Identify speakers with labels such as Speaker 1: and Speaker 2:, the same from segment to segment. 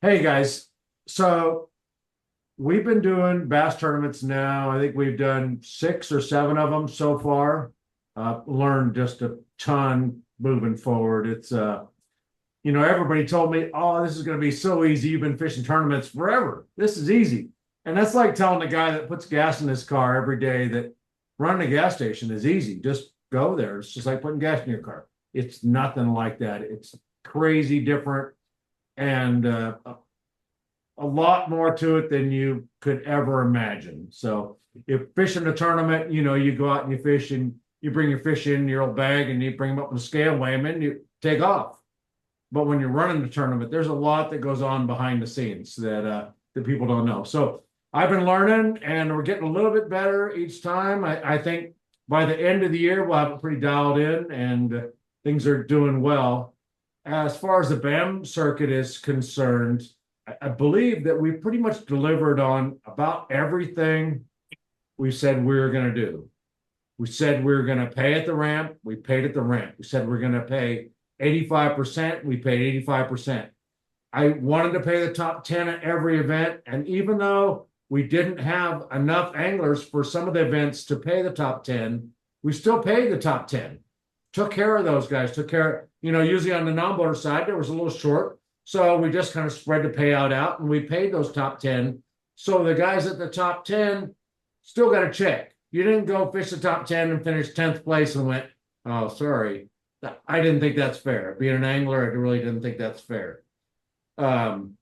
Speaker 1: Hey guys, so we've been doing bass tournaments now. I think we've done 6 or 7 of them so far. Learned just a ton moving forward. Everybody told me, oh, this is going to be so easy. You've been fishing tournaments forever. This is easy. And that's like telling the guy that puts gas in his car every day that running a gas station is easy. Just go there. It's just like putting gas in your car. It's nothing like that. It's crazy different and a lot more to it than you could ever imagine. So if fishing a tournament, you go out and you fish and you bring your fish in your old bag and you bring them up on the scale, weigh them in, you take off. But when you're running the tournament, there's a lot that goes on behind the scenes that people don't know. So I've been learning and we're getting a little bit better each time. I think by the end of the year, we'll have it pretty dialed in and things are doing well. As far as the BAM circuit is concerned, I believe that we pretty much delivered on about everything we said we were going to do. We said we were going to pay at the ramp. We paid at the ramp. We said we're going to pay 85%. We paid 85%. I wanted to pay the top 10 at every event. And even though we didn't have enough anglers for some of the events to pay the top 10, we still paid the top 10. Took care of those guys, took care, usually on the non-boater side, there was a little short. So we just kind of spread the payout out and we paid those top 10. So the guys at the top 10 still got a check. You didn't go fish the top 10 and finish 10th place and went, oh, sorry. I didn't think that's fair. Being an angler, I really didn't think that's fair. And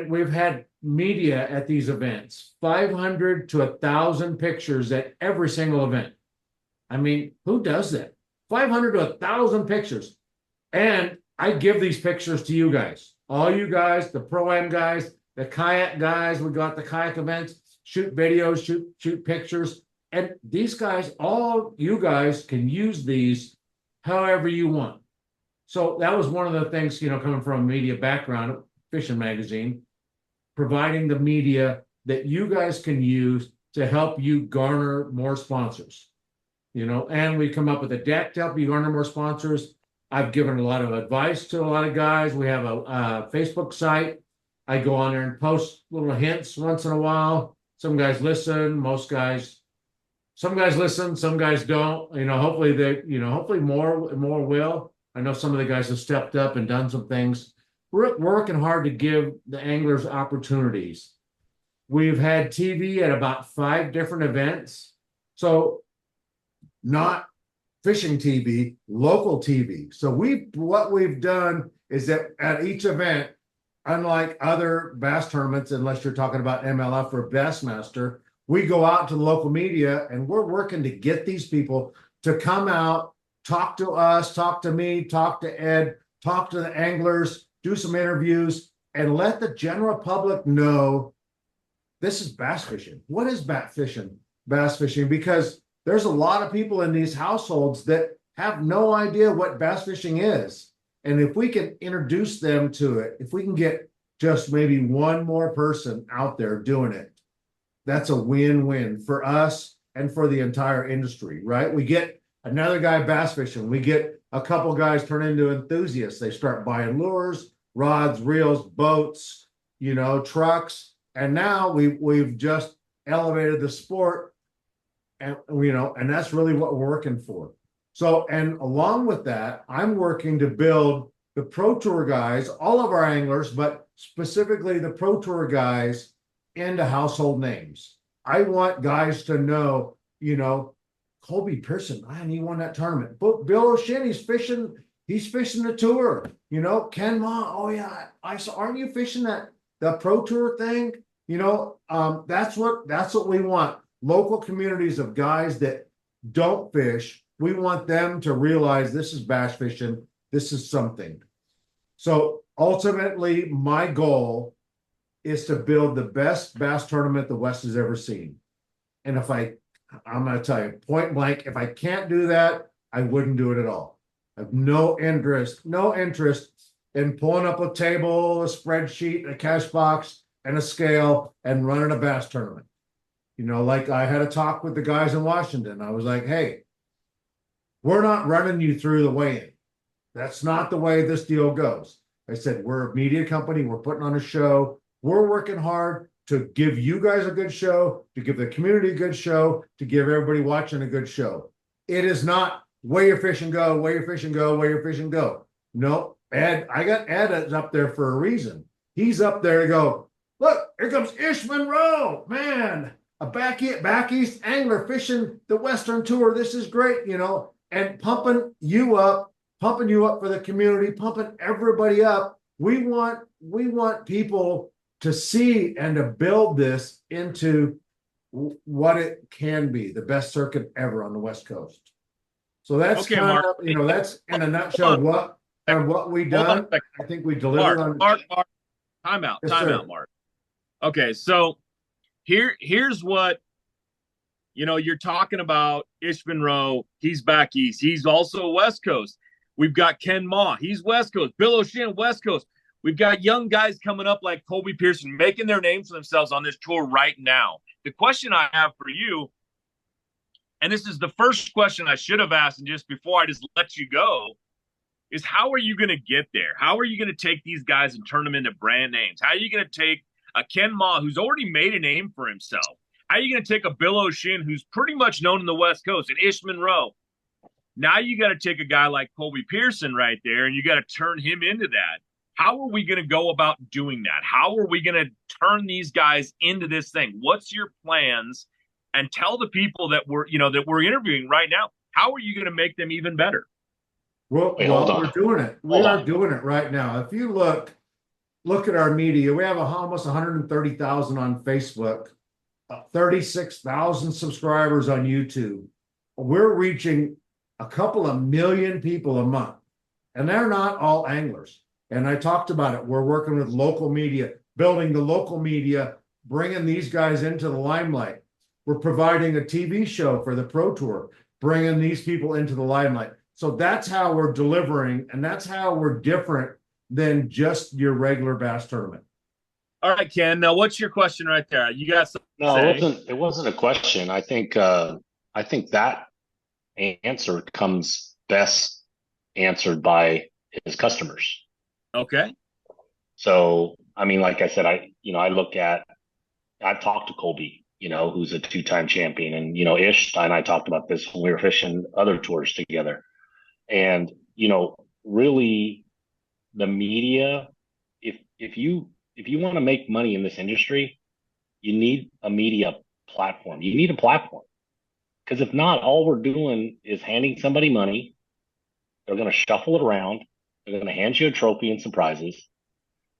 Speaker 1: we've had media at these events, 500 to 1,000 pictures at every single event. I mean, who does that? 500 to 1,000 pictures. And I give these pictures to you guys, all you guys, the Pro-Am guys, the kayak guys. We got the kayak events, shoot videos, shoot pictures. And these guys, all you guys can use these however you want. So that was one of the things, coming from a media background, fishing magazine, providing the media that you guys can use to help you garner more sponsors, and we come up with a deck to help you garner more sponsors. I've given a lot of advice to a lot of guys. We have a Facebook site. I go on there and post little hints once in a while. Some guys listen, some guys listen, some guys don't. Hopefully more will. I know some of the guys have stepped up and done some things. We're working hard to give the anglers opportunities. We've had TV at about 5 different events. So not fishing TV, local TV. So what we've done is that at each event, unlike other bass tournaments, unless you're talking about MLF or Bassmaster, we go out to the local media and we're working to get these people to come out, talk to us, talk to me, talk to Ed, talk to the anglers, do some interviews, and let the general public know this is bass fishing. What is bass fishing? Because there's a lot of people in these households that have no idea what bass fishing is. And if we can introduce them to it, if we can get just maybe one more person out there doing it, that's a win-win for us and for the entire industry, right? We get another guy bass fishing. We get a couple guys turn into enthusiasts. They start buying lures, rods, reels, boats, trucks. And now we've just elevated the sport. And that's really what we're working for. So, and along with that, I'm working to build the Pro Tour guys, all of our anglers, but specifically the Pro Tour guys into household names. I want guys to know, Colby Pearson, man, he won that tournament. But Bill O'Shea, he's fishing the tour. Ken Ma, oh yeah, I saw, aren't you fishing the Pro Tour thing? That's what we want. Local communities of guys that don't fish, we want them to realize this is bass fishing. This is something. So ultimately, my goal is to build the best bass tournament the West has ever seen. And I'm going to tell you point blank, if I can't do that, I wouldn't do it at all. I have no interest in pulling up a table, a spreadsheet, a cash box, and a scale and running a bass tournament. Like I had a talk with the guys in Washington. I was like, hey, we're not running you through the weigh-in. That's not the way this deal goes. I said, we're a media company. We're putting on a show. We're working hard to give you guys a good show, to give the community a good show, to give everybody watching a good show. It is not weigh your fish and go, weigh your fish and go, weigh your fish and go. No, Ed, I got Ed up there for a reason. He's up there to go, look, here comes Ish Monroe, man, a back east angler fishing the Western Tour. This is great, and pumping you up for the community, pumping everybody up. We want people to see and to build this into what it can be, the best circuit ever on the West Coast. So that's
Speaker 2: okay,
Speaker 1: kind
Speaker 2: Mark.
Speaker 1: of, that's in a nutshell what we done. I think we delivered on.
Speaker 2: Mark, time out, Mark. Okay, so here's what you're talking about. Ish Monroe, he's back east. He's also West Coast. We've got Ken Ma, he's West Coast. Bill O'Shea, West Coast. We've got young guys coming up like Colby Pearson, making their names for themselves on this tour right now. The question I have for you, and this is the first question I should have asked, and just before I just let you go, is how are you going to get there? How are you going to take these guys and turn them into brand names? How are you going to take a Ken Ma who's already made a name for himself? How are you going to take a Bill O'Shea who's pretty much known in the West Coast, and Ish Monroe? Now you got to take a guy like Colby Pearson right there, and you got to turn him into that. How are we going to go about doing that? How are we going to turn these guys into this thing? What's your plans? And tell the people that we're interviewing right now, how are you going to make them even better?
Speaker 1: Well, we're doing it. We are doing it right now. If you look at our media, we have almost 130,000 on Facebook, 36,000 subscribers on YouTube. We're reaching a couple of million people a month, and they're not all anglers. And I talked about it. We're working with local media, building the local media, bringing these guys into the limelight. We're providing a TV show for the Pro Tour, bringing these people into the limelight. So that's how we're delivering, and that's how we're different than just your regular bass tournament.
Speaker 2: All right, Ken. Now, what's your question right there? You got something to say?
Speaker 3: It wasn't a question. I think that answer comes best answered by his customers.
Speaker 2: Okay.
Speaker 3: So, I mean, like I said, I've talked to Colby, who's a 2-time champion, and, Ish and I talked about this when we were fishing other tours together. And, really the media, if you want to make money in this industry, you need a media platform. You need a platform. Because if not, all we're doing is handing somebody money. They're going to shuffle it around. They're going to hand you a trophy and some prizes.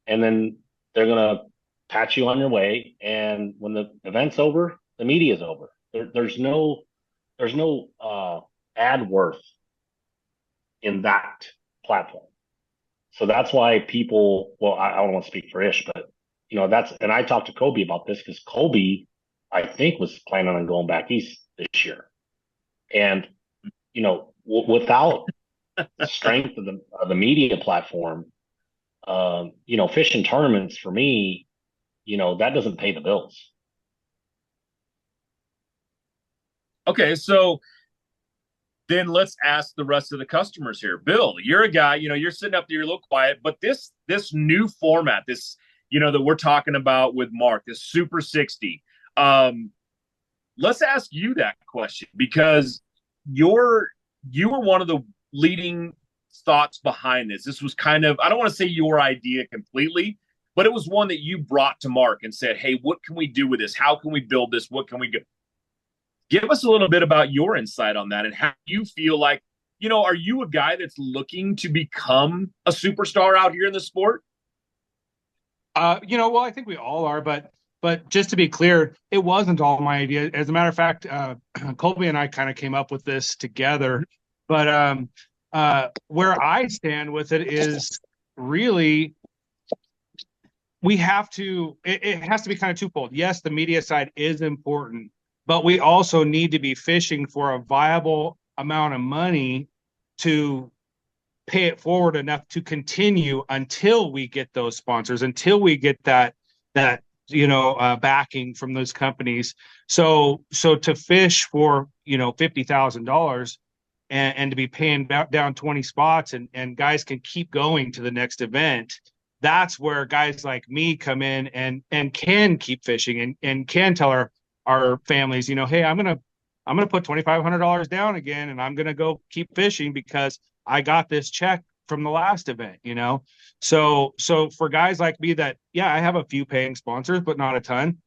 Speaker 3: And then they're going to pat you on your way. And when the event's over, the media's over. There's no ad worth in that platform. So that's why people, well, I don't want to speak for Ish, but and I talked to Colby about this because Colby, I think, was planning on going back east this year. And, without the strength of the media platform, fishing tournaments for me, that doesn't pay the bills.
Speaker 2: Okay, so then let's ask the rest of the customers here. Bill, you're a guy, you're sitting up there, you're a little quiet, but this new format, this, that we're talking about with Mark, this Super 60, let's ask you that question because you were one of the leading thoughts behind this. This was kind of, I don't want to say your idea completely, but it was one that you brought to Mark and said, hey, what can we do with this? How can we build this? What can we do? Give us a little bit about your insight on that and how you feel like, are you a guy that's looking to become a superstar out here in the sport?
Speaker 4: Well, I think we all are, but just to be clear, it wasn't all my idea. As a matter of fact, Colby and I kind of came up with this together. But where I stand with it is really we have to. It has to be kind of twofold. Yes, the media side is important, but we also need to be fishing for a viable amount of money to pay it forward enough to continue until we get those sponsors, until we get that backing from those companies. So to fish for, $50,000 and to be paying down 20 spots and guys can keep going to the next event, that's where guys like me come in and can keep fishing and can tell our families, hey, I'm gonna put $2,500 down again, and I'm gonna go keep fishing because I got this check from the last event. So for guys like me that, I have a few paying sponsors, but not a ton,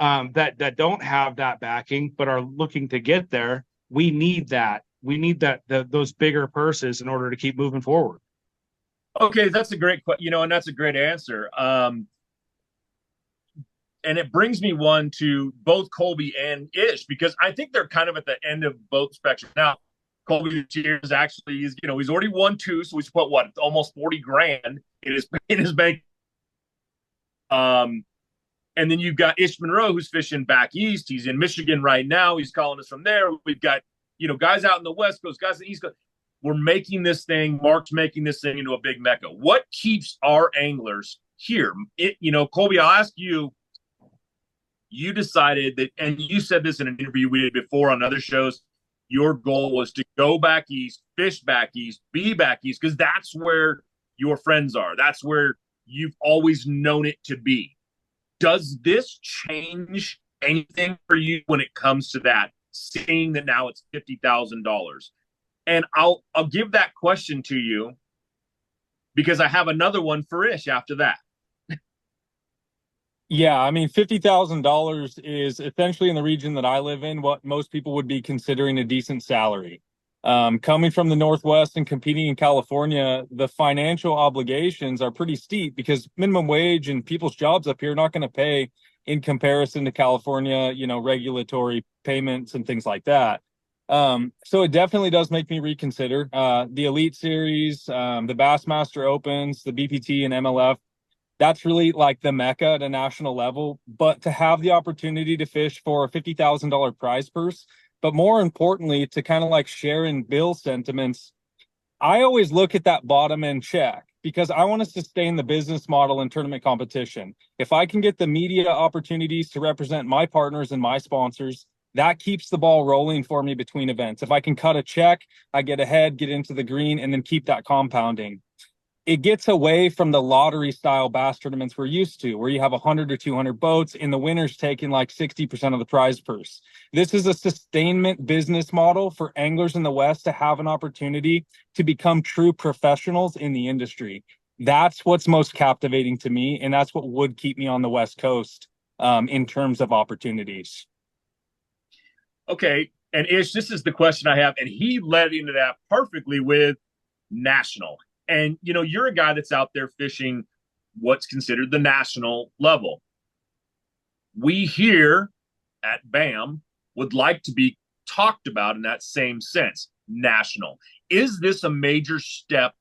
Speaker 4: that don't have that backing but are looking to get there. We need that. We need those bigger purses in order to keep moving forward.
Speaker 2: Okay, that's a great and that's a great answer. And it brings me one to both Colby and Ish, because I think they're kind of at the end of both spectrum. Now, Colby this year is actually, he's already won 2, so he's put almost 40 grand in his bank. And then you've got Ish Monroe, who's fishing back east. He's in Michigan right now. He's calling us from there. We've got, guys out in the West Coast, guys in the East Coast. We're making this thing, Mark's making this thing into a big mecca. What keeps our anglers here? Colby, I'll ask you. You decided that, and you said this in an interview we did before on other shows, your goal was to go back east, fish back east, be back east, because that's where your friends are. That's where you've always known it to be. Does this change anything for you when it comes to that, seeing that now it's $50,000? And I'll give that question to you because I have another one for Ish after that.
Speaker 5: Yeah, I mean, $50,000 is essentially, in the region that I live in, what most people would be considering a decent salary. Coming from the Northwest and competing in California, the financial obligations are pretty steep because minimum wage and people's jobs up here are not going to pay in comparison to California, regulatory payments and things like that. So it definitely does make me reconsider. The Elite Series, the Bassmaster Opens, the BPT and MLF, that's really like the mecca at a national level. But to have the opportunity to fish for a $50,000 prize purse, but more importantly, to kind of like share in Bill's sentiments, I always look at that bottom end check because I want to sustain the business model in tournament competition. If I can get the media opportunities to represent my partners and my sponsors, that keeps the ball rolling for me between events. If I can cut a check, I get ahead, get into the green, and then keep that compounding. It gets away from the lottery style bass tournaments we're used to, where you have 100 or 200 boats and the winner's taking like 60% of the prize purse. This is a sustainment business model for anglers in the West to have an opportunity to become true professionals in the industry. That's what's most captivating to me, and that's what would keep me on the West Coast in terms of opportunities.
Speaker 2: Okay, and Ish, this is the question I have, and he led into that perfectly with national. And, you're a guy that's out there fishing what's considered the national level. We here at BAM would like to be talked about in that same sense, national. Is this a major step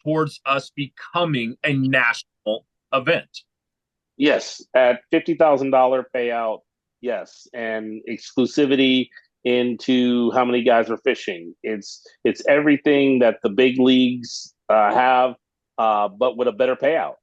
Speaker 2: towards us becoming a national event?
Speaker 3: Yes, at $50,000 payout, yes, and exclusivity into how many guys are fishing. It's everything that the big leagues have, but with a better payout.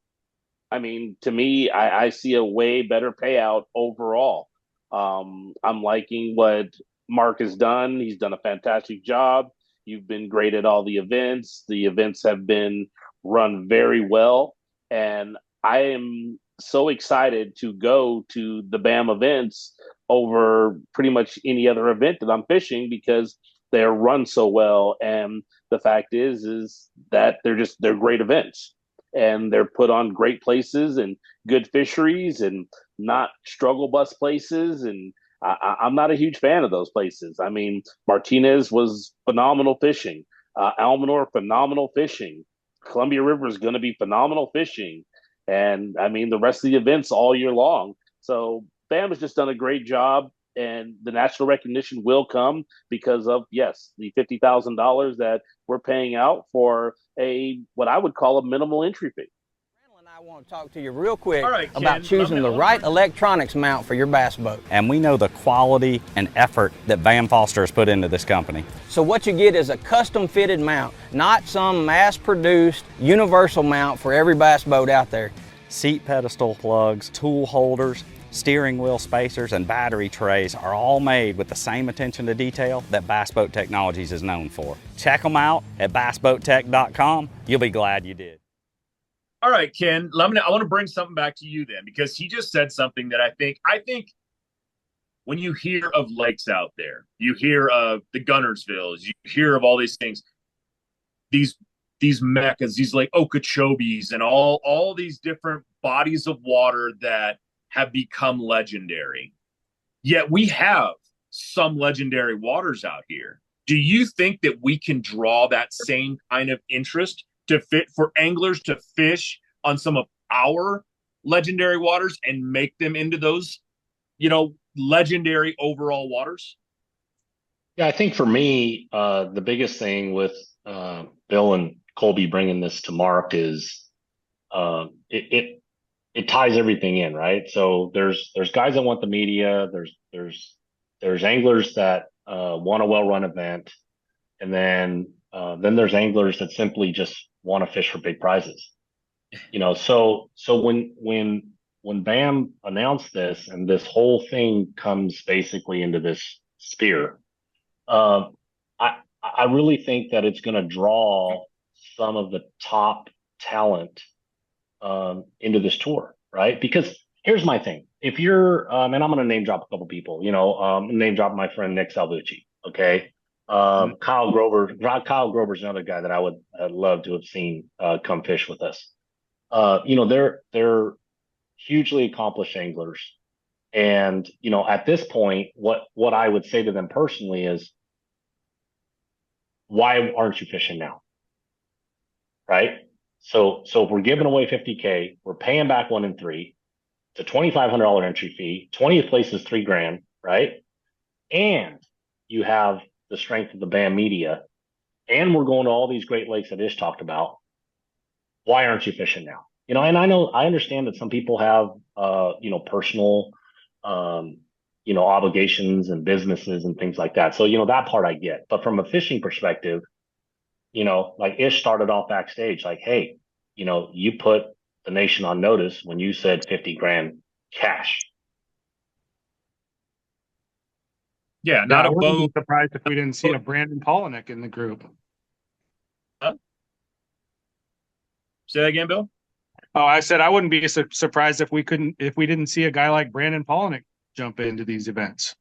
Speaker 3: I mean, to me, I see a way better payout overall. I'm liking what Mark has done. He's done a fantastic job. You've been great at all the events. The events have been run very well. And I am so excited to go to the BAM events over pretty much any other event that I'm fishing because they're run so well. And the fact is that they're great events and they're put on great places and good fisheries and not struggle bus places. And I'm not a huge fan of those places. I mean, Martinez was phenomenal fishing. Almanor, phenomenal fishing. Columbia River is going to be phenomenal fishing. And I mean, the rest of the events all year long. So BAM has just done a great job, and the national recognition will come because of, yes, the $50,000 that we're paying out for what I would call a minimal entry fee.
Speaker 6: I want to talk to you real quick
Speaker 2: Ken,
Speaker 6: about choosing the right electronics mount for your bass boat.
Speaker 7: And we know the quality and effort that BAM Foster has put into this company.
Speaker 6: So what you get is a custom fitted mount, not some mass produced universal mount for every bass boat out there.
Speaker 7: Seat pedestal plugs, tool holders, steering wheel spacers, and battery trays are all made with the same attention to detail that Bass Boat Technologies is known for. Check them out at bassboattech.com. You'll be glad you did.
Speaker 2: All right, Ken, I want to bring something back to you then, because he just said something that I think when you hear of lakes out there, you hear of the Gunnersvilles, you hear of all these things, these meccas, these like Okeechobees and all these different bodies of water that have become legendary. Yet we have some legendary waters out here. Do you think that we can draw that same kind of interest to fit for anglers to fish on some of our legendary waters and make them into those, legendary overall waters?
Speaker 3: Yeah, I think for me, the biggest thing with Bill and Colby bringing this to Mark is it ties everything in, right? So there's guys that want the media, there's anglers that want a well-run event, and then there's anglers that simply just want to fish for big prizes. So when BAM announced this and this whole thing comes basically into this sphere, I really think that it's going to draw some of the top talent into this tour, right? Because here's my thing: if you're, and I'm going to name drop a couple people, name drop my friend Nick Salvucci, okay. Kyle Grover's another guy that I would love to have seen come fish with us. They're hugely accomplished anglers, and at this point, what I would say to them personally is, why aren't you fishing now? Right? So if we're giving away $50K, we're paying back 1 in 3. It's a $2,500 entry fee. 20th place is $3,000, right? And you have the strength of the BAM media, and we're going to all these great lakes that Ish talked about. Why aren't you fishing now? And I understand that some people have, personal, obligations and businesses and things like that. So, that part I get. But from a fishing perspective, like Ish started off backstage, like, hey, you put the nation on notice when you said $50,000 cash.
Speaker 2: Yeah, not
Speaker 4: I
Speaker 2: a
Speaker 4: wouldn't
Speaker 2: boat.
Speaker 4: be surprised if we didn't see a Brandon Polinick in the group.
Speaker 2: Say that again, Bill.
Speaker 4: Oh, I said I wouldn't be surprised if we didn't see a guy like Brandon Polinick jump into these events.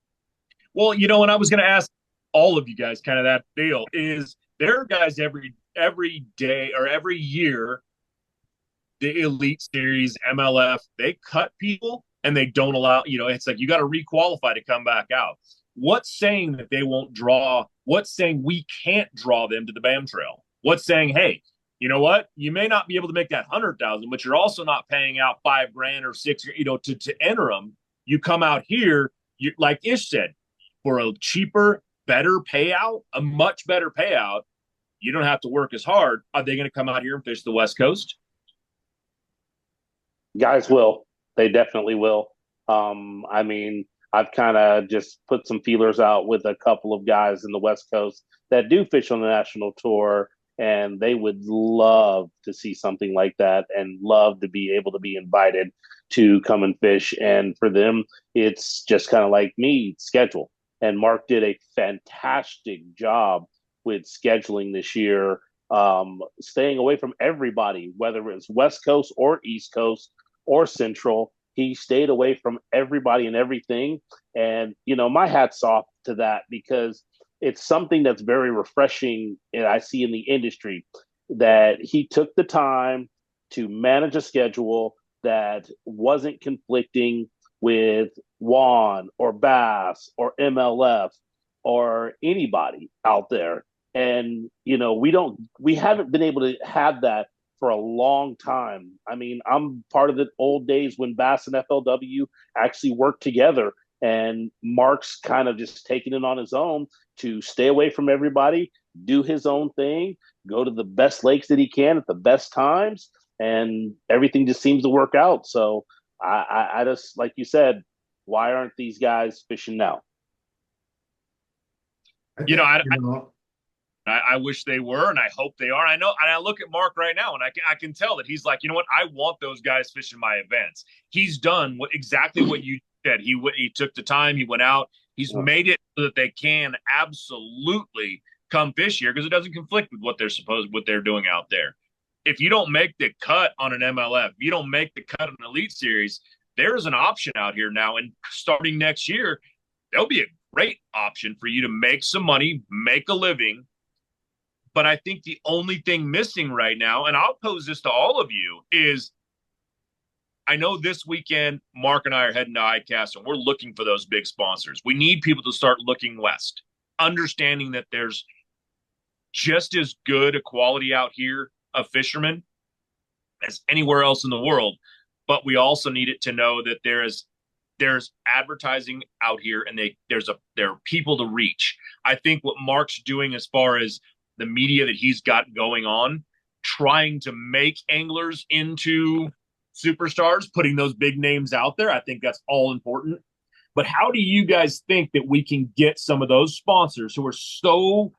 Speaker 2: Well, and I was going to ask all of you guys kind of that deal is there are guys every day or every year, the Elite Series, MLF, they cut people and they don't allow, it's like you got to requalify to come back out. What's saying that they won't draw? What's saying we can't draw them to the BAM trail? What's saying, hey, you know what? You may not be able to make that 100,000, but you're also not paying out $5,000 or $6,000, to enter them. You come out here, like Ish said, for a cheaper, better payout, a much better payout. You don't have to work as hard. Are they going to come out here and fish the West Coast?
Speaker 8: Guys will. They definitely will. I've kind of just put some feelers out with a couple of guys in the West Coast that do fish on the national tour, and they would love to see something like that and love to be able to be invited to come and fish. And for them, it's just kind of like me, schedule. And Mark did a fantastic job with scheduling this year, staying away from everybody, whether it's West Coast or East Coast or Central. He stayed away from everybody and everything. And, my hat's off to that, because it's something that's very refreshing, and I see in the industry that he took the time to manage a schedule that wasn't conflicting with Juan or Bass or MLF or anybody out there. And, we haven't been able to have that for a long time. I mean, I'm part of the old days when Bass and FLW actually worked together, and Mark's kind of just taking it on his own to stay away from everybody, do his own thing, go to the best lakes that he can at the best times, and everything just seems to work out. So I just, like you said, why aren't these guys fishing now?
Speaker 2: I I wish they were, and I hope they are. I know, and I look at Mark right now, and I can tell that he's like, you know what? I want those guys fishing my events. He's done exactly what you said. He took the time. He went out. He's made it so that they can absolutely come fish here because it doesn't conflict with what they're doing out there. If you don't make the cut on an MLF, if you don't make the cut on an Elite Series, there is an option out here now. And starting next year, there'll be a great option for you to make some money, make a living. But I think the only thing missing right now, and I'll pose this to all of you, is I know this weekend, Mark and I are heading to ICAST, and we're looking for those big sponsors. We need people to start looking west, understanding that there's just as good a quality out here of fishermen as anywhere else in the world. But we also need it to know that there's advertising out here, and there are people to reach. I think what Mark's doing as far as the media that he's got going on, trying to make anglers into superstars, putting those big names out there, I think that's all important. But how do you guys think that we can get some of those sponsors who are so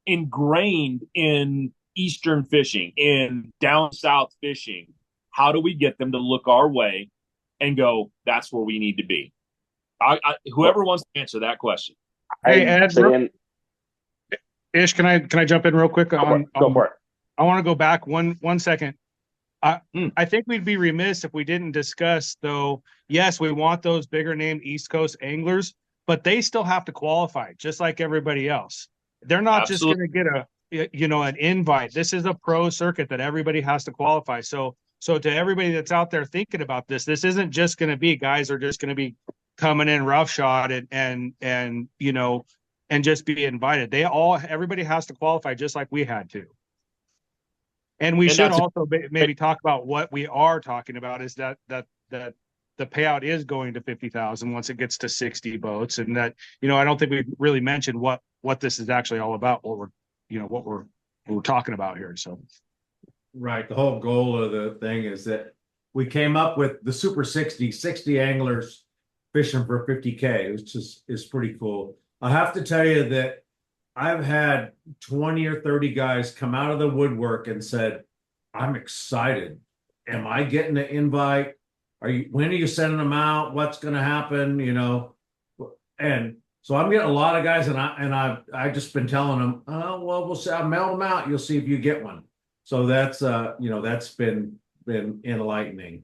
Speaker 2: ingrained in Eastern fishing, in down south fishing, how do we get them to look our way and go, that's where we need to be? Whoever wants to answer that question.
Speaker 4: Hey, Ed, Ish, can I jump in real quick?
Speaker 8: Go for it.
Speaker 4: I want to go back one second. I think we'd be remiss if we didn't discuss, though, yes, we want those bigger name East Coast anglers, but they still have to qualify just like everybody else. They're not just going to get an invite. This is a pro circuit that everybody has to qualify. So to everybody that's out there thinking about this isn't just going to be guys are just going to be coming in roughshod and just be invited. Everybody has to qualify just like we had to. And we should also maybe talk about what we are talking about is that the payout is going to 50,000 once it gets to 60 boats. And that, I don't think we really mentioned what this is actually all about, what we're talking about here. So.
Speaker 1: Right. The whole goal of the thing is that we came up with the Super 60 anglers fishing for 50K, which is pretty cool. I have to tell you that I've had 20 or 30 guys come out of the woodwork and said, I'm excited. Am I getting an invite? When are you sending them out? What's going to happen? And so I'm getting a lot of guys, and I've just been telling them, oh, well, we'll see. I'll mail them out. You'll see if you get one. So that's that's been enlightening,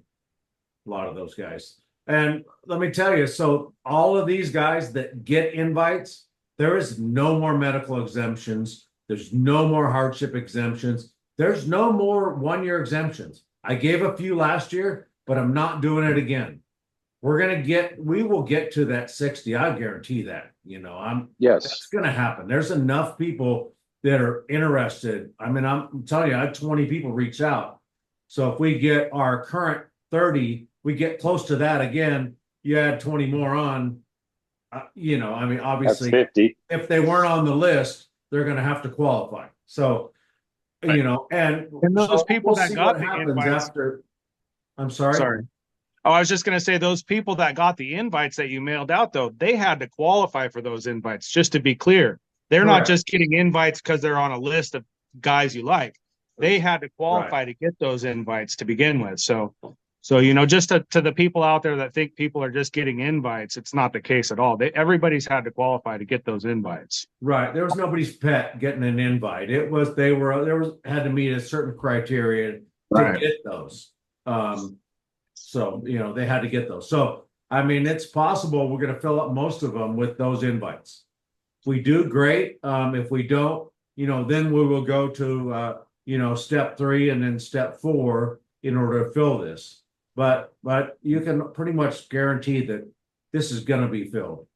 Speaker 1: a lot of those guys. And let me tell you, so all of these guys that get invites, there is no more medical exemptions. There's no more hardship exemptions. There's no more one-year exemptions. I gave a few last year, but I'm not doing it again. We will get to that 60. I guarantee that, that's going to happen. There's enough people that are interested. I mean, I'm telling you, I had 20 people reach out. So if we get our current 30, we get close to that again, you add 20 more on, obviously,
Speaker 8: that's 50.
Speaker 1: If they weren't on the list, they're going to have to qualify. So, and
Speaker 4: those people that got the invites
Speaker 1: after. I'm sorry.
Speaker 4: Oh, I was just going to say those people that got the invites that you mailed out, though, they had to qualify for those invites. Just to be clear, they're not just getting invites because they're on a list of guys you like. They had to qualify to get those invites to begin with. So just to the people out there that think people are just getting invites, it's not the case at all. Everybody's had to qualify to get those invites.
Speaker 1: Right. There was nobody's pet getting an invite. It was had to meet a certain criteria to get those. So they had to get those. So I mean, it's possible we're going to fill up most of them with those invites. If we do, great. If we don't, then we will go to step 3 and then step 4 in order to fill this. But you can pretty much guarantee that this is going to be filled.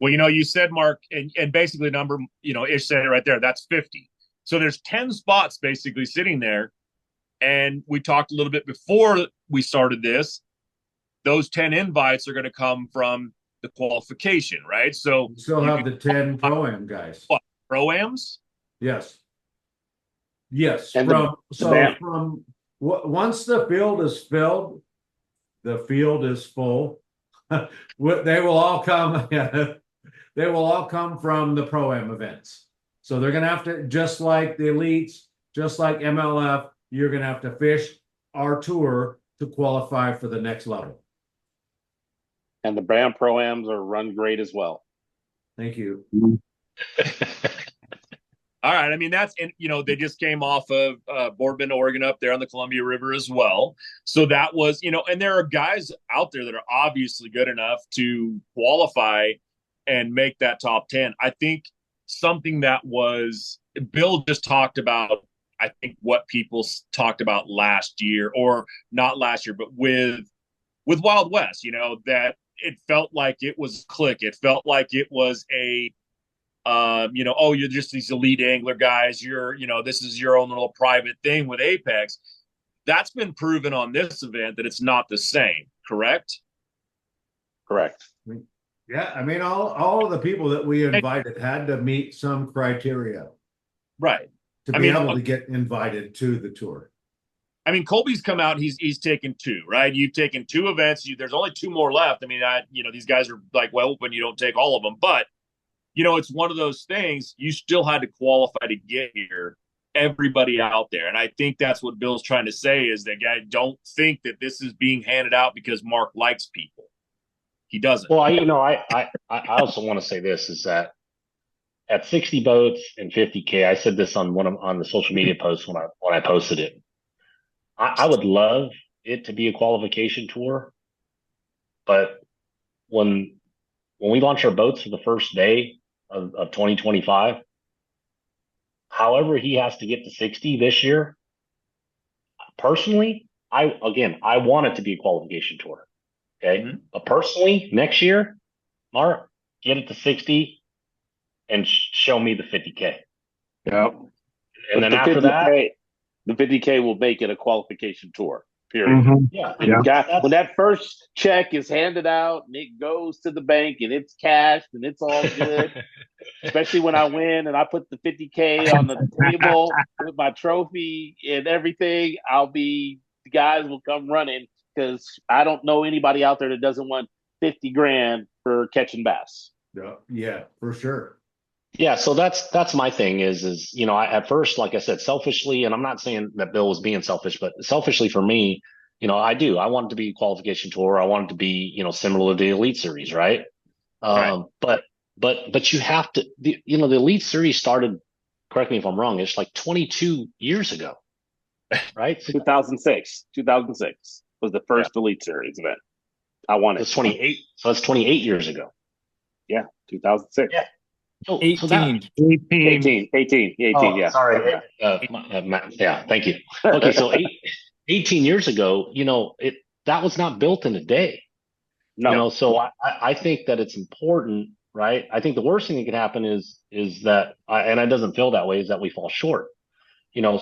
Speaker 2: Well, you said, Mark, and basically the number, Ish said it right there. That's 50. So there's 10 spots basically sitting there. And we talked a little bit before we started this. Those 10 invites are going to come from the qualification, right? So
Speaker 1: you still have the 10 Pro-Am guys.
Speaker 2: What, Pro-Ams?
Speaker 1: Yes. Yes.
Speaker 8: And
Speaker 1: Once the field is filled, the field is full. They will all come. They will all come from the Pro-Am events. So they're going to have to, just like the elites, just like MLF, you're going to have to fish our tour to qualify for the next level.
Speaker 8: And the BAM Pro-Ams are run great as well.
Speaker 1: Thank you.
Speaker 2: All right. I mean, that's, and they just came off of Boardman, Oregon, up there on the Columbia River as well. So that was, and there are guys out there that are obviously good enough to qualify and make that top 10. I think something that was, Bill just talked about, I think what people talked about last year, or not last year, but with Wild West, that it felt like it was click. It felt like it was a, oh, you're just these elite angler guys. You're, this is your own little private thing with Apex. That's been proven on this event that it's not the same, correct?
Speaker 8: Correct.
Speaker 1: Yeah, I mean, all of the people that we invited had to meet some criteria.
Speaker 2: Right.
Speaker 1: To be able to get invited to the tour.
Speaker 2: I mean, Colby's come out, he's taken 2, right? You've taken 2 events. There's only 2 more left. I mean, these guys are like, well, when you don't take all of them, but it's one of those things. You still had to qualify to get here, everybody out there. And I think that's what Bill's trying to say, is that, guy, don't think that this is being handed out because Mark likes people. He doesn't.
Speaker 3: Well, I also want to say this, is that at 60 boats and 50K, I said this on on the social media posts when I posted it. I would love it to be a qualification tour, but when we launch our boats for the first day of 2025, however he has to get to 60 this year, personally, I want it to be a qualification tour. Okay. Mm-hmm. But personally, next year, Mark, get it to 60 and show me the 50K.
Speaker 8: Yep.
Speaker 3: And then after that,
Speaker 8: the 50K will make it a qualification tour. Period.
Speaker 3: Mm-hmm. Yeah.
Speaker 8: When that first check is handed out and it goes to the bank and it's cashed and it's all good, especially when I win and I put the 50K on the table with my trophy and everything, the guys will come running, because I don't know anybody out there that doesn't want 50 grand for catching bass.
Speaker 1: Yeah, for sure.
Speaker 3: Yeah, so that's my thing is I, at first, like I said, selfishly, and I'm not saying that Bill was being selfish, but selfishly for me, I want it to be a qualification tour. I want it to be, similar to the Elite Series, right?
Speaker 2: Right.
Speaker 3: But you have to, the Elite Series started, correct me if I'm wrong, it's like 22 years ago, right?
Speaker 8: 2006 was the first Elite Series event. I won it.
Speaker 3: It's 28. So that's 28 years ago.
Speaker 8: Yeah, 2006.
Speaker 3: Yeah. So
Speaker 5: 18.
Speaker 8: 18, yeah.
Speaker 3: Sorry. Yeah, thank you. Okay, so 18 years ago, that was not built in a day.
Speaker 8: No.
Speaker 3: So I think that it's important, right? I think the worst thing that could happen is that, and it doesn't feel that way, is that we fall short.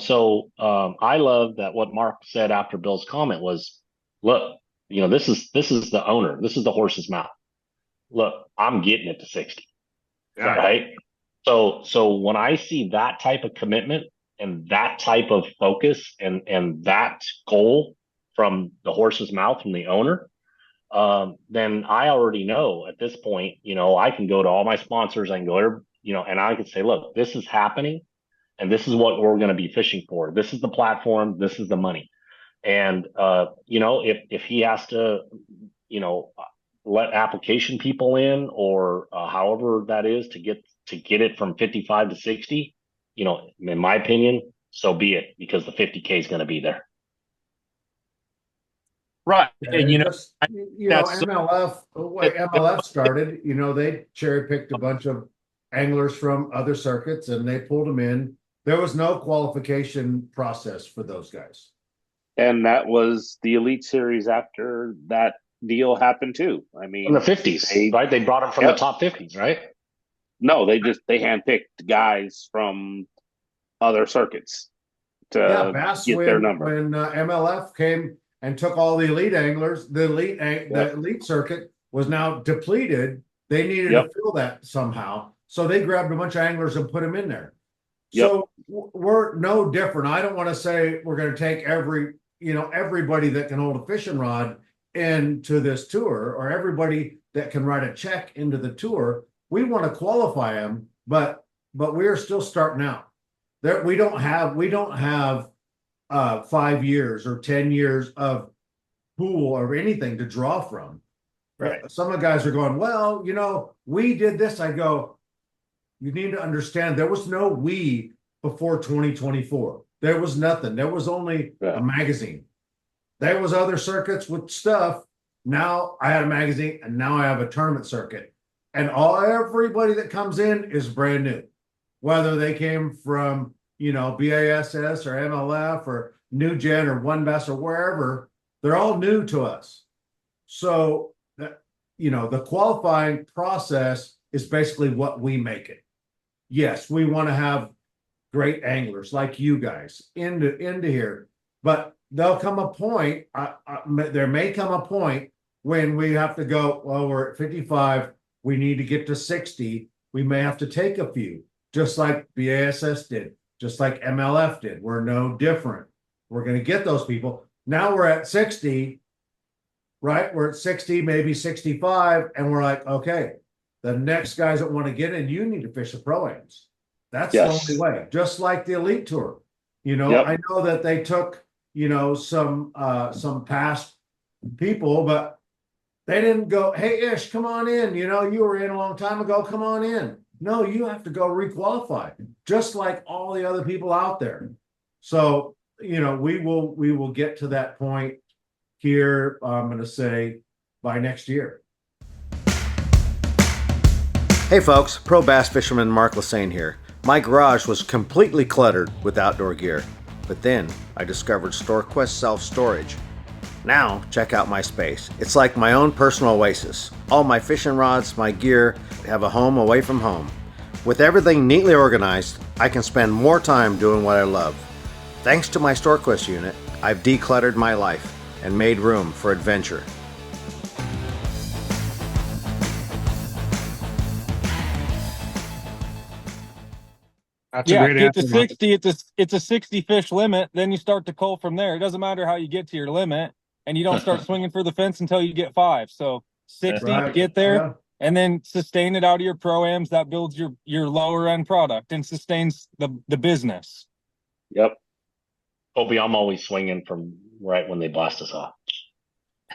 Speaker 3: So I love that what Mark said after Bill's comment was, look, this is the owner. This is the horse's mouth. Look, I'm getting it to 60. Right. So when I see that type of commitment and that type of focus and that goal from the horse's mouth, from the owner, then I already know at this point, I can go to all my sponsors, I can go, and I can say, look, this is happening and this is what we're going to be fishing for. This is the platform. This is the money. And, if he has to, let application people in, or however that is to get it from 55 to 60, in my opinion, so be it, because the 50K is going to be there.
Speaker 2: Right.
Speaker 1: And MLF started, they cherry picked a bunch of anglers from other circuits and they pulled them in. There was no qualification process for those guys.
Speaker 8: And that was the Elite Series after that deal happened too. I mean,
Speaker 3: in the 50s, right? They brought them from the top 50s, right?
Speaker 8: No, they handpicked guys from other circuits to get their number.
Speaker 1: When MLF came and took all the elite anglers, the elite circuit was now depleted. They needed to fill that somehow, so they grabbed a bunch of anglers and put them in there. So we're no different. I don't want to say we're going to take everybody that can hold a fishing rod into this tour, or everybody that can write a check into the tour. We want to qualify them, but but we are still starting out. There, we don't have 5 years or 10 years of pool or anything to draw from.
Speaker 2: Right.
Speaker 1: Some of the guys are going, well, we did this. I go, you need to understand there was no we before 2024. There was nothing. There was only a magazine. There was other circuits with stuff. Now I had a magazine, and now I have a tournament circuit. And everybody that comes in is brand new. Whether they came from, BASS or MLF or New Gen or One Best or wherever, they're all new to us. So the qualifying process is basically what we make it. Yes, we want to have great anglers like you guys into here, but there'll come a point. There may come a point when we have to go, well, we're at 55. We need to get to 60. We may have to take a few, just like BASS did, just like MLF did. We're no different. We're going to get those people. Now we're at 60, right? We're at 60, maybe 65. And we're like, okay, the next guys that want to get in, you need to fish the pro-ams. That's the only way. Just like the Elite Tour. I know that they took, some past people, but they didn't go, hey, Ish, come on in. You were in a long time ago. Come on in. No, you have to go requalify, just like all the other people out there. So, we will get to that point here. I'm going to say by next year. Hey folks, pro bass fisherman Mark Lassagne here. My garage was completely cluttered with outdoor gear, but then I discovered StoreQuest self-storage. Now, check out my space. It's like my own personal oasis. All my fishing rods, my gear, have a home away from home. With everything neatly organized, I can spend more time doing what I love. Thanks to my StoreQuest unit, I've decluttered my life and made room for adventure.
Speaker 4: That's a great
Speaker 5: get to
Speaker 4: answer, Mark.
Speaker 5: 60. It's a 60 fish limit. Then you start to cull from there. It doesn't matter how you get to your limit, and you don't start swinging for the fence until you get 5. So 60,
Speaker 1: Right.
Speaker 5: get there,
Speaker 1: Yeah.
Speaker 5: and then sustain it out of your pro-ams. That builds your lower end product and sustains the business.
Speaker 3: Yep. Kobe, I'm always swinging from right when they blast us off.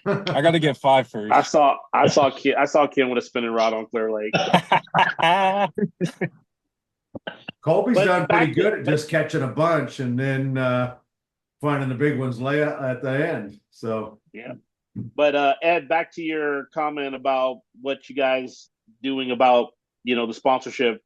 Speaker 5: I got to get 5 first.
Speaker 8: I saw Ken with a spinning rod on Clear Lake.
Speaker 1: Colby's done pretty good at just catching a bunch and then finding the big ones lay at the end. So
Speaker 8: yeah. But Ed, back to your comment about what you guys doing about the sponsorship.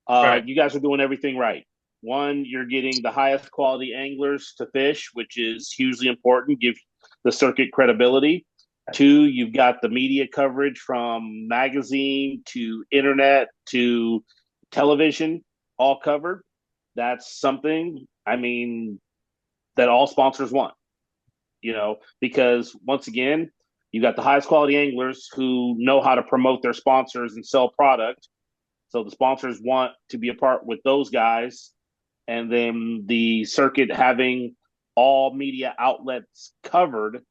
Speaker 2: Right.
Speaker 8: You guys are doing everything right. One, you're getting the highest quality anglers to fish, which is hugely important. Give the circuit credibility. 2, you've got the media coverage from magazine to internet to television, all covered. That's something, that all sponsors want, because once again, you got the highest quality anglers who know how to promote their sponsors and sell product. So the sponsors want to be a part with those guys. And then the circuit having all media outlets covered,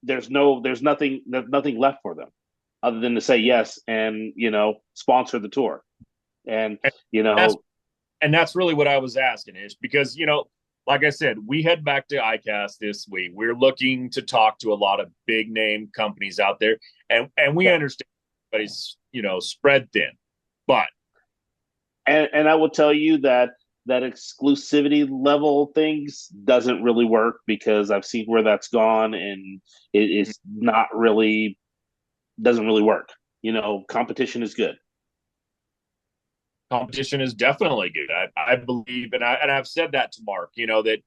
Speaker 8: there's nothing left for them other than to say yes and sponsor the tour. And
Speaker 2: that's really what I was asking, is because like I said, we head back to ICAST this week. We're looking to talk to a lot of big name companies out there, and we understand everybody's spread thin, but
Speaker 8: and I will tell you that exclusivity level things doesn't really work, because I've seen where that's gone, and it's not really doesn't really work. Competition is good.
Speaker 2: Competition is definitely good. I believe, and I've said that to Mark, that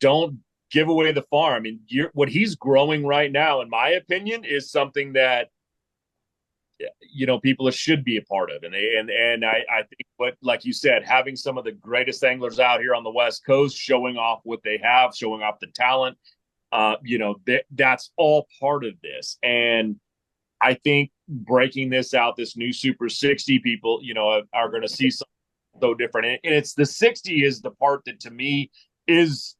Speaker 2: don't give away the farm. What he's growing right now, in my opinion, is something that people should be a part of. And I think, what, like you said, having some of the greatest anglers out here on the West Coast showing off what they have, showing off the talent, that's all part of this. And I think breaking this out, this new Super 60, people, are going to see something so different. And it's the 60 is the part that, to me, is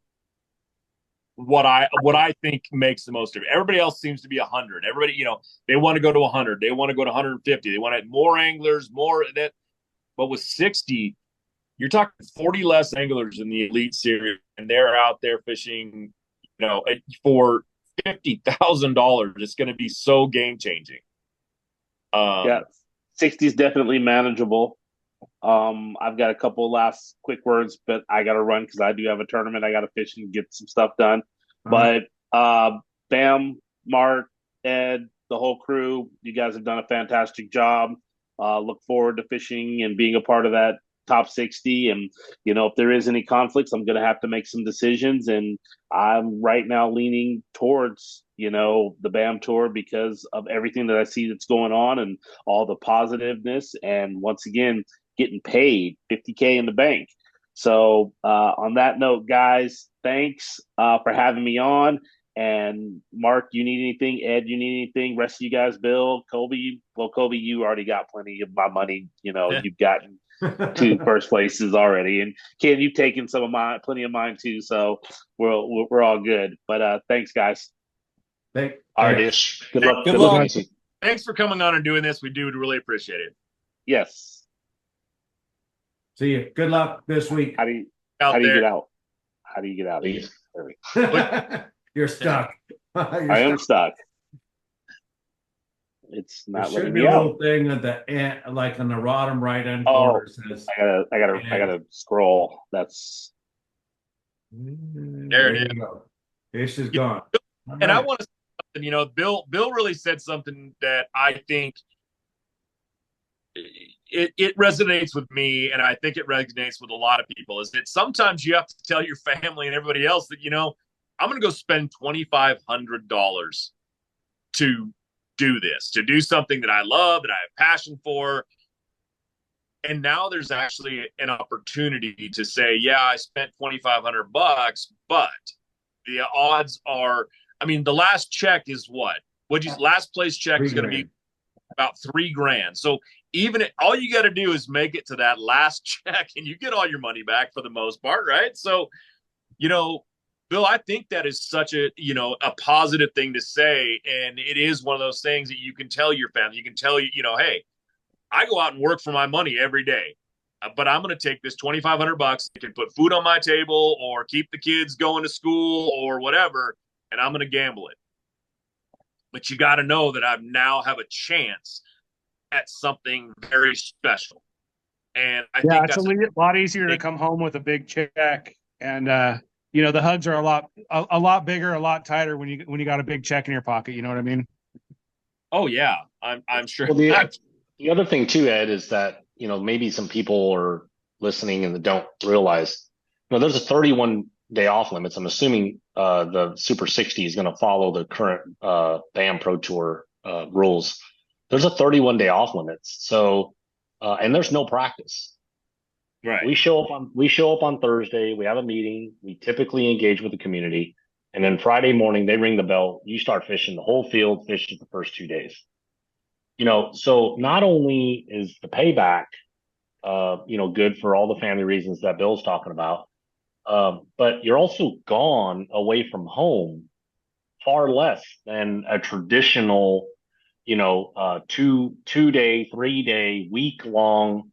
Speaker 2: what I think makes the most of it. Everybody else seems to be 100. Everybody, they want to go to 100. They want to go to 150. They want to have more anglers, more that. But with 60, you're talking 40 less anglers in the elite series, and they're out there fishing, for $50,000. It's going to be so game changing.
Speaker 8: Yeah, 60 is definitely manageable. I've got a couple last quick words, but I got to run because I do have a tournament. I got to fish and get some stuff done. But Bam, Mark, Ed, the whole crew, you guys have done a fantastic job. Look forward to fishing and being a part of that top 60. And, if there is any conflicts, I'm going to have to make some decisions. And I'm right now leaning towards, the BAM tour because of everything that I see that's going on and all the positiveness. And once again, getting paid $50K in the bank. So on that note, guys, thanks for having me on. And Mark, you need anything? Ed, you need anything? Rest of you guys, Bill, Colby. Well, Colby, you already got plenty of my money. You've gotten 2 first places already, and Ken, you've taken some of mine, plenty of mine too. So we're all good. But thanks, guys.
Speaker 3: All right, Ish. Good luck.
Speaker 5: Good luck.
Speaker 2: Thanks for coming on and doing this. We do really appreciate it.
Speaker 8: Yes.
Speaker 1: See you. Good luck this week.
Speaker 8: How do you get out? How do you get out?
Speaker 1: You're stuck.
Speaker 8: I am stuck. It's not
Speaker 1: there
Speaker 8: letting
Speaker 1: should be
Speaker 8: me
Speaker 1: a
Speaker 8: out.
Speaker 1: little thing at the end, like on the bottom right end
Speaker 8: Oh,
Speaker 1: corner says.
Speaker 8: I gotta scroll. That's
Speaker 2: There it is.
Speaker 1: You go. Ish is gone.
Speaker 2: And I want to say something, Bill really said something that I think it resonates with me, and I think it resonates with a lot of people, is that sometimes you have to tell your family and everybody else that, I'm going to go spend $2,500 to do this, to do something that I love, that I have passion for. And now there's actually an opportunity to say, yeah, I spent $2,500, but the odds are, the last check is what? Last place check is going to be about $3,000. So even all you got to do is make it to that last check and you get all your money back for the most part. Right. So, Bill, I think that is such a positive thing to say. And it is one of those things that you can tell your family, you can tell, hey, I go out and work for my money every day, but I'm going to take this $2,500. It can put food on my table or keep the kids going to school or whatever, and I'm going to gamble it. But you got to know that I now have a chance at something very special. And I think that's
Speaker 4: a lot easier to come home with a big check. And, the hugs are a lot bigger, a lot tighter when you got a big check in your pocket. You know what I mean?
Speaker 2: Oh yeah, I'm sure.
Speaker 3: Well, the other thing too, Ed, is that, maybe some people are listening and don't realize, there's a 31-day off limits. I'm assuming the Super 60 is going to follow the current BAM Pro Tour rules. There's a 31-day off limits. So, and there's no practice.
Speaker 2: Right.
Speaker 3: We show up on Thursday. We have a meeting. We typically engage with the community, and then Friday morning they ring the bell. You start fishing. The whole field fishes the first 2 days. So not only is the payback, good for all the family reasons that Bill's talking about, but you're also gone away from home far less than a traditional, 2-day, 3-day, week-long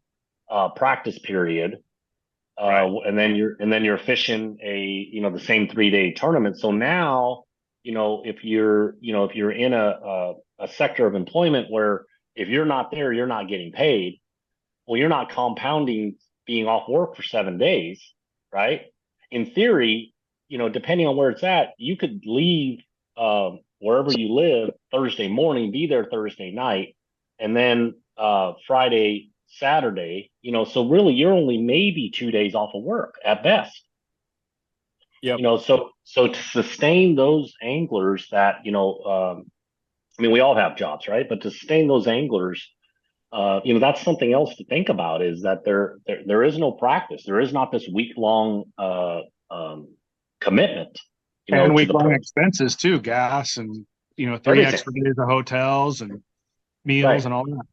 Speaker 3: practice period.
Speaker 2: Right.
Speaker 3: And then you're fishing the same 3-day tournament. So now, if you're in a sector of employment where if you're not there, you're not getting paid. Well, you're not compounding being off work for 7 days, right? In theory, depending on where it's at, you could leave wherever you live Thursday morning, be there Thursday night, and then Friday, Saturday, so really you're only maybe 2 days off of work at best.
Speaker 5: Yep.
Speaker 3: So to sustain those anglers that, we all have jobs, right? But to sustain those anglers, that's something else to think about, is that there is no practice. There is not this week-long commitment.
Speaker 4: And week-long expenses too, gas and, 3
Speaker 3: Everything.
Speaker 4: extra days of hotels and meals
Speaker 3: Right.
Speaker 4: and all that.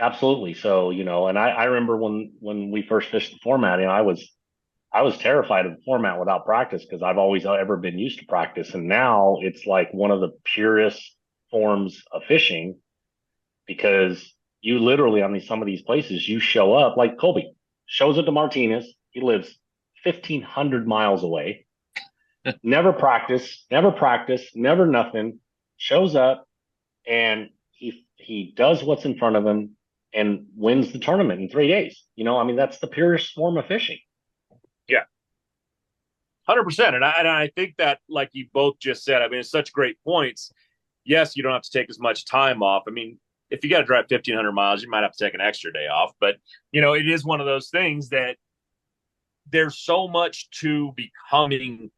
Speaker 3: Absolutely. So, and I remember when we first fished the format, I was terrified of the format without practice because I've always ever been used to practice. And now it's like one of the purest forms of fishing because, You literally on some of these places, you show up like Colby shows up to Martinez. He lives 1,500 miles away. Never practice, never nothing. Shows up and he does what's in front of him and wins the tournament in 3 days. You know, I mean, that's the purest form of fishing.
Speaker 2: Yeah. 100%. And I think that, like you both just said, I mean, it's such great points. Yes, you don't have to take as much time off. I mean, if you got to drive 1,500 miles, you might have to take an extra day off. But, you know, it is one of those things that there's so much to becoming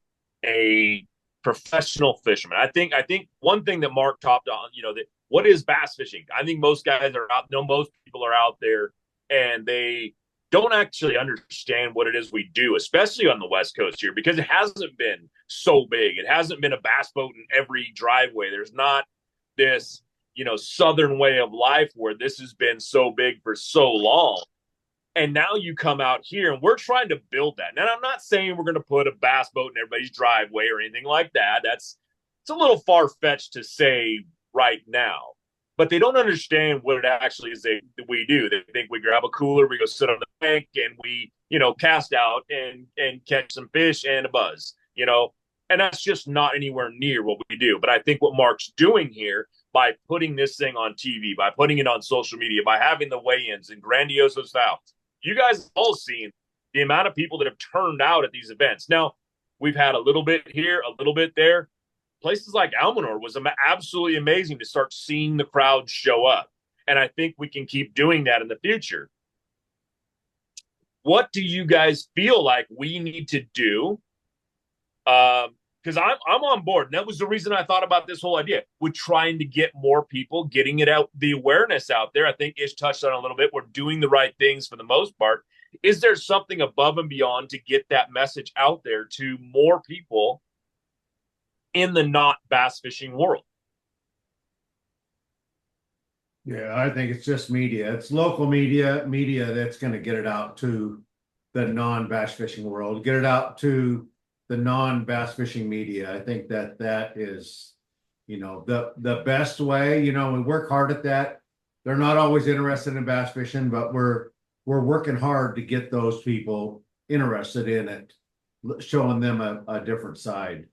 Speaker 2: a professional fisherman. I think one thing that Mark topped on, you know, that what is bass fishing? I think most guys are out, most people are out there and they don't actually understand what it is we do, especially on the West Coast here, because it hasn't been so big. It hasn't been a bass boat in every driveway. There's not this, you know, Southern way of life where this has been so big for so long. And now you come out here and we're trying to build that. Now, I'm not saying we're going to put a bass boat in everybody's driveway or anything like that. It's a little far-fetched to say right now. But they don't understand what it actually is that we do. They think we grab a cooler, we go sit on the bank, and we, you know, cast out and catch some fish and a buzz, you know. And that's just not anywhere near what we do. But I think what Mark's doing here by putting this thing on TV, by putting it on social media, by having the weigh-ins and Grandioso styles, you guys have all seen the amount of people that have turned out at these events. Now, we've had a little bit here, a little bit there. Places like Almanor was absolutely amazing to start seeing the crowd show up. And I think we can keep doing that in the future. What do you guys feel like we need to do? Because I'm on board. And that was the reason I thought about this whole idea with trying to get more people, getting it out, the awareness out there. I think Ish touched on it a little bit. We're doing the right things for the most part. Is there something above and beyond to get that message out there to more people in the not bass fishing world?
Speaker 1: Yeah, I think it's just media. It's local media that's going to get it out to the non-bass fishing world, get it out to the non-bass fishing media. I think that is, you know, the best way. You know, we work hard at that. They're not always interested in bass fishing, but we're working hard to get those people interested in it, showing them a different side.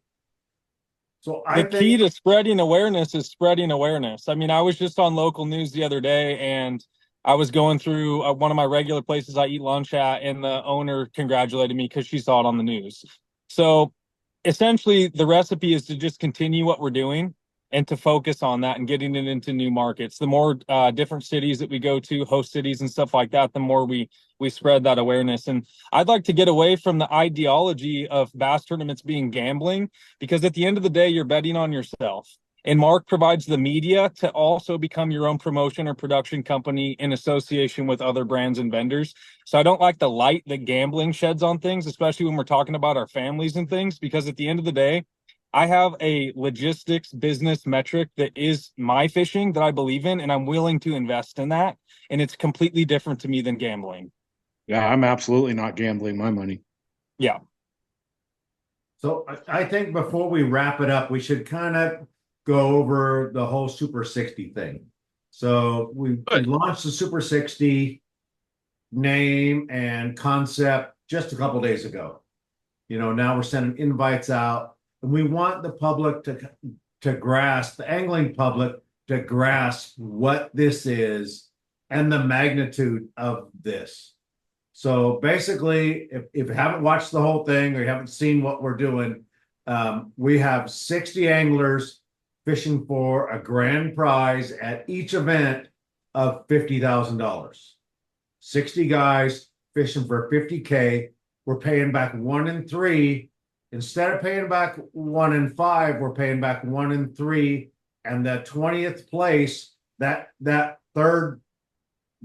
Speaker 1: So I think
Speaker 5: the key to spreading awareness is spreading awareness. I mean, I was just on local news the other day and I was going through one of my regular places I eat lunch at, and the owner congratulated me because she saw it on the news. So essentially the recipe is to just continue what we're doing and to focus on that and getting it into new markets. The more different cities that we go to, host cities and stuff like that, the more we spread that awareness. And I'd like to get away from the ideology of bass tournaments being gambling, because at the end of the day, you're betting on yourself. And Mark provides the media to also become your own promotion or production company in association with other brands and vendors. So I don't like the light that gambling sheds on things, especially when we're talking about our families and things, because at the end of the day, I have a logistics business metric that is my fishing that I believe in, and I'm willing to invest in that. And it's completely different to me than gambling.
Speaker 4: Yeah, I'm absolutely not gambling my money.
Speaker 5: Yeah.
Speaker 1: So I think before we wrap it up, we should kind of go over the whole Super 60 thing. So we launched the Super 60 name and concept just a couple days ago. You know, now we're sending invites out. And we want the public to grasp, the angling public to grasp what this is and the magnitude of this. So basically, if you haven't watched the whole thing or you haven't seen what we're doing, we have 60 anglers fishing for a grand prize at each event of $50,000. 60 guys fishing for $50K. We're paying back 1 in 3. Instead of paying back 1 in 5, we're paying back 1 in 3, and the 20th place, that third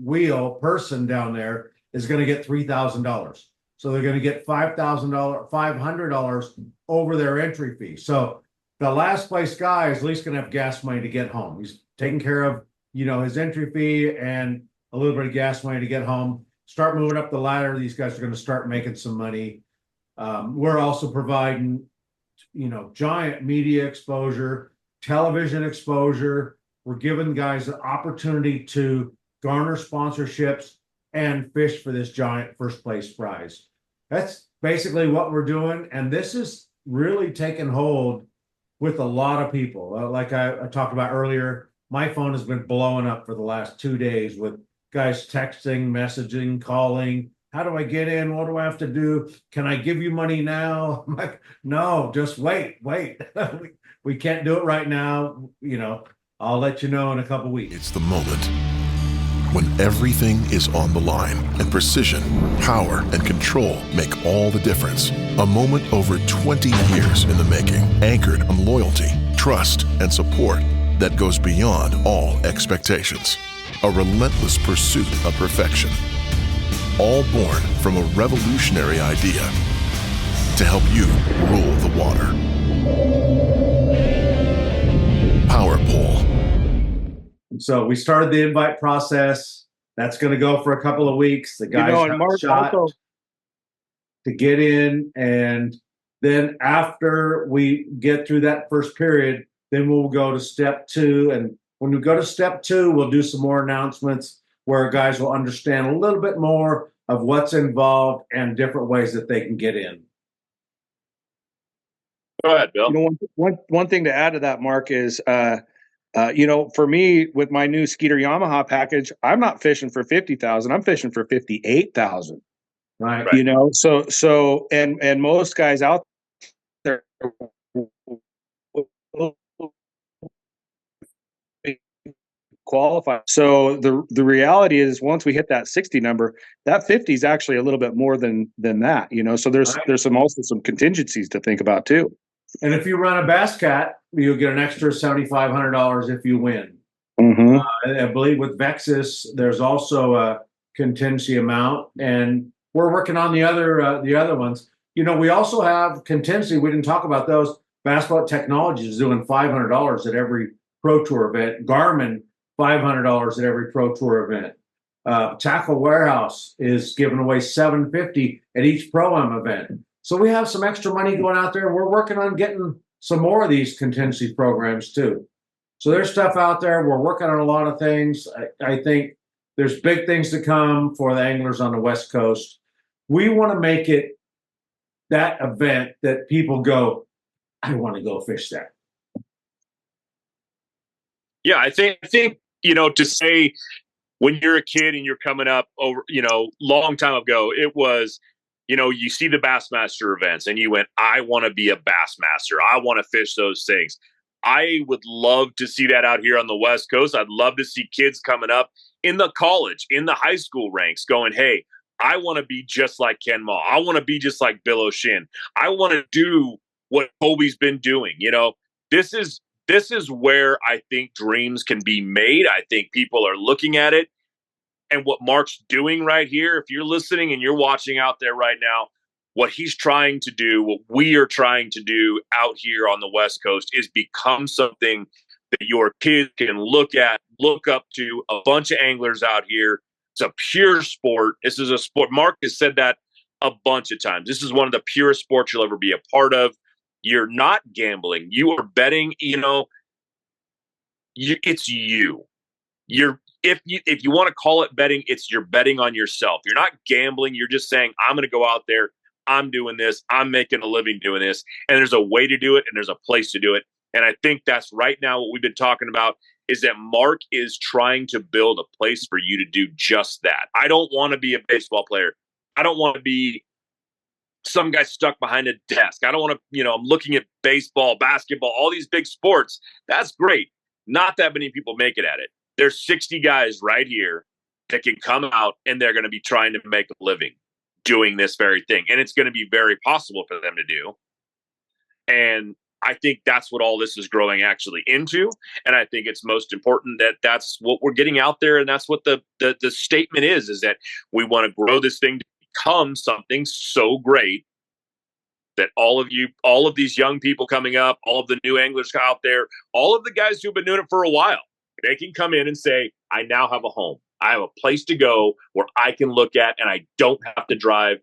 Speaker 1: wheel person down there is going to get $3,000. So they're going to get $500 over their entry fee. So the last place guy is at least going to have gas money to get home. He's taking care of, you know, his entry fee and a little bit of gas money to get home. Start moving up the ladder. These guys are going to start making some money. We're also providing, you know, giant media exposure, television exposure. We're giving guys an opportunity to garner sponsorships, and fish for this giant first place prize. That's basically what we're doing. And this is really taking hold with a lot of people. Like I talked about earlier, my phone has been blowing up for the last 2 days with guys texting, messaging, calling. How do I get in? What do I have to do? Can I give you money now? I'm like, no, just wait. We can't do it right now. I'll let you know in a couple weeks.
Speaker 9: It's the moment when everything is on the line and precision, power, and control make all the difference. A moment over 20 years in the making, anchored on loyalty, trust, and support that goes beyond all expectations. A relentless pursuit of perfection. All born from a revolutionary idea to help you rule the water. Power Pole.
Speaker 1: So we started the invite process. That's going to go for a couple of weeks. The guys have a shot to get in, and then after we get through that first period, then we'll go to step 2. And when we go to step 2, we'll do some more announcements where guys will understand a little bit more of what's involved and different ways that they can get in.
Speaker 2: Go ahead, Bill.
Speaker 4: One thing to add to that, Mark, is for me, with my new Skeeter Yamaha package, I'm not fishing for 50,000. I'm fishing for 58,000.
Speaker 1: Right.
Speaker 4: So most guys out there qualify. So the reality is, once we hit that 60 number, that 50 is actually a little bit more than that. So there's some contingencies to think about too.
Speaker 1: And if you run a Bass Cat, you'll get an extra $7,500 if you win.
Speaker 4: Mm-hmm.
Speaker 1: I believe with Vexus, there's also a contingency amount, and we're working on the other ones. We also have contingency. We didn't talk about those. Bass Boat Technologies is doing $500 at every Pro Tour event. Garmin, $500 at every Pro Tour event. Tackle Warehouse is giving away $750 at each Pro-Am event. So we have some extra money going out there. We're working on getting some more of these contingency programs too. So there's stuff out there. We're working on a lot of things. I think there's big things to come for the anglers on the West Coast. We want to make it that event that people go, I want to go fish that.
Speaker 2: Yeah, I think to say when you're a kid and you're coming up over, long time ago, it was, you see the Bassmaster events and you went, I want to be a Bassmaster. I want to fish those things. I would love to see that out here on the West Coast. I'd love to see kids coming up in the college, in the high school ranks going, hey, I want to be just like Ken Maw. I want to be just like Bill O'Shin. I want to do what Colby's been doing. This is where I think dreams can be made. I think people are looking at it. And what Mark's doing right here, if you're listening and you're watching out there right now, what he's trying to do, what we are trying to do out here on the West Coast is become something that your kids can look up to. A bunch of anglers out here. It's a pure sport. This is a sport. Mark has said that a bunch of times. This is one of the purest sports you'll ever be a part of. You're not gambling. You are betting, it's you. If you want to call it betting, you're betting on yourself. You're not gambling. You're just saying, I'm going to go out there. I'm doing this. I'm making a living doing this. And there's a way to do it, and there's a place to do it. And I think that's right now what we've been talking about is that Mark is trying to build a place for you to do just that. I don't want to be a baseball player. I don't want to be some guy stuck behind a desk. I don't want to, I'm looking at baseball, basketball, all these big sports. That's great. Not that many people make it at it. There's 60 guys right here that can come out and they're going to be trying to make a living doing this very thing. And it's going to be very possible for them to do. And I think that's what all this is growing actually into. And I think it's most important that that's what we're getting out there. And that's what the statement is that we want to grow this thing to become something so great that all of these young people coming up, all of the new anglers out there, all of the guys who've been doing it for a while, they can come in and say, I now have a home. I have a place to go where I can look at, and I don't have to drive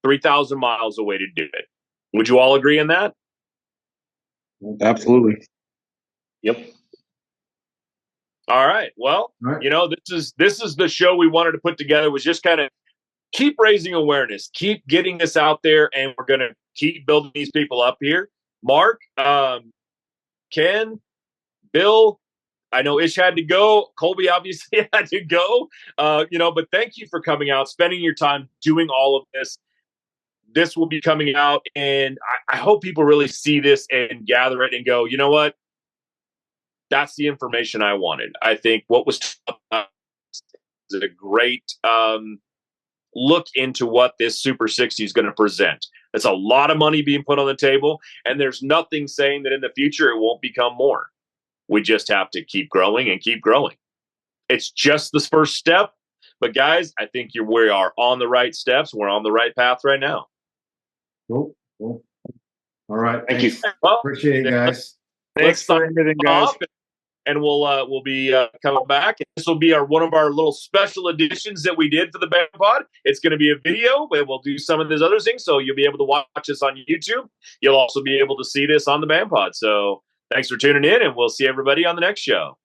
Speaker 2: 3,000 miles away to do it. Would you all agree on that?
Speaker 4: Absolutely.
Speaker 3: Yep.
Speaker 2: All right. Well,
Speaker 1: Right.
Speaker 2: you know, this is the show we wanted to put together, was just kind of keep raising awareness, keep getting this out there, and we're going to keep building these people up here. Mark, Ken, Bill, I know Ish had to go. Colby obviously had to go. You know, but thank you for coming out, spending your time doing all of this. This will be coming out, and I hope people really see this and gather it and go, you know what? That's the information I wanted. I think what was is a great look into what this Super 60 is going to present. It's a lot of money being put on the table, and there's nothing saying that in the future it won't become more. We just have to keep growing and keep growing. It's just the first step, but guys, I think we are on the right steps. We're on the right path right now.
Speaker 1: Cool. All right.
Speaker 3: Thank you.
Speaker 2: Well,
Speaker 1: Appreciate it, guys.
Speaker 4: Thanks for everything, guys.
Speaker 2: And we'll be coming back. This will be one of our little special editions that we did for the BAM Pod. It's going to be a video, but we'll do some of these other things, so you'll be able to watch this on YouTube. You'll also be able to see this on the BAM Pod. So thanks for tuning in, and we'll see everybody on the next show.